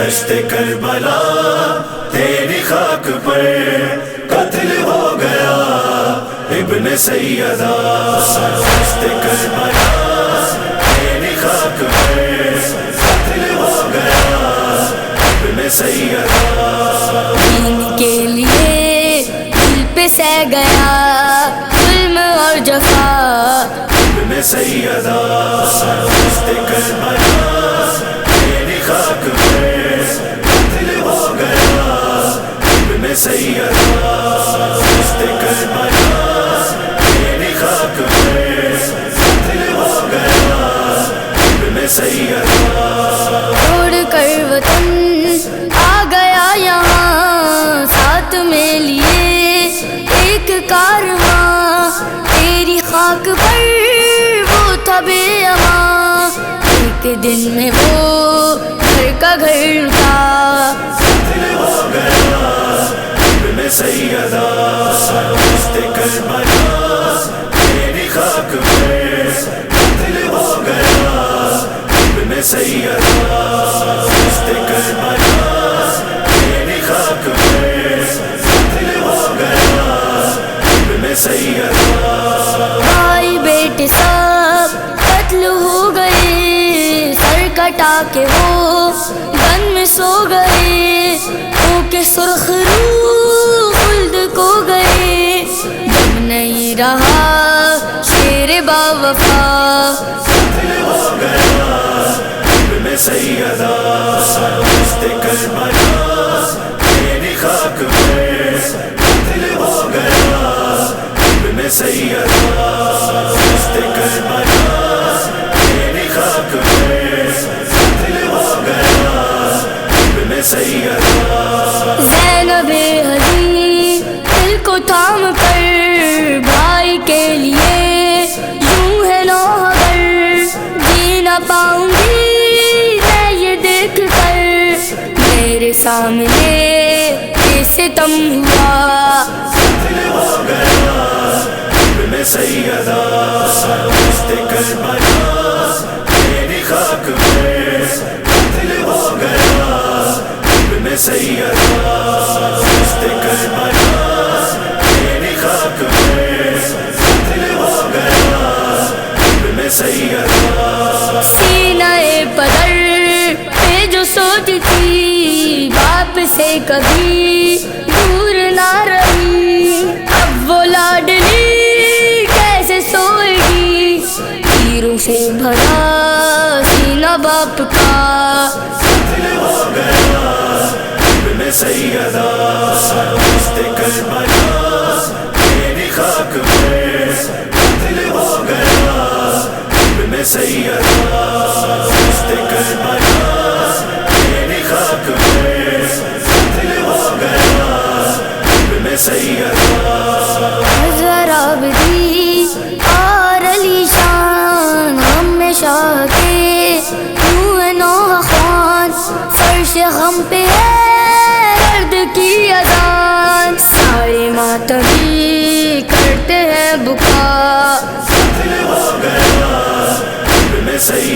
دشت کربلا تیری خاک پر قتل ہو گیا ابن سیدہ، دشت کربلا تیری خاک پر قتل ہو گیا ابن سیدہ، دین کے لیے دل پہ سہ گیا ظلم اور جفا ابن سیدہ، دشت کربلا تیری خاک پر قتل ہو گیا ابن سیدہ، دشت کربلا تیری خاک پر قتل ہو گیا ابن سیدہ، چھوڑ کر وطن آ گیا یہاں ساتھ میں لیے ایک کارواں، تیری خاک پر وہ تھا بے امان، ایک دن میں وہ گھر کا گھر لٹا قتل ہو گیا ابن سیدہ، دشت کربلا تیری خاک پر قتل ہو گیا ابن سیدہ، دشت کربلا تیری خاک پر قتل ہو گیا ابن سیدہ، بھائی بیٹے سب قتل ہو گئے، سر کٹا کے وہ بن میں سو گئے، ہو کے سرخ روح خلد کو گئے، جب نہیں رہا شیر با وفا قتل ہو گیا ابن سیدہ، دشت کربلا تیری خاک پر قتل ہو گیا ابن سیدہ، دشت کربلا تیری خاک پر قتل ہو گیا ابن سیدہ، زینب علی دل کو تھام کر بھائی کے لیے یوں ہے نو اگر جی نہ پاؤں گی میں یہ دیکھ کر میرے سامنے یہ ستم ہوا، قتل ہو گیا ابن سیدہ، دشت کربلا تیری خاک پر قتل ہو گیا ابن سیدہ، دشت کربلا تیری خاک پر قتل ہو گیا ابن سیدہ، سینہ بدر پہ جو سوتی تھی باپ سے کبھی دور نہ رہی، اب وہ لاڈلی کیسے سوئے گی، تیروں سے بھرا سینہ باپ کا قتل ہو گیا ابن سیدہ، دشت کربلا تیری خاک پر قتل ہو گیا ابن سیدہ، دشت کربلا تیری خاک پر قتل ہو گیا ابن سیدہ، ذرا بدی اور علی شان غم شاہ کے یوں ہے نو خوان، فرش غم پہ ہے درد کی اذان، سارے ماتمی کرتے ہیں بکا، قتل ہو گیا ابن سیدہ۔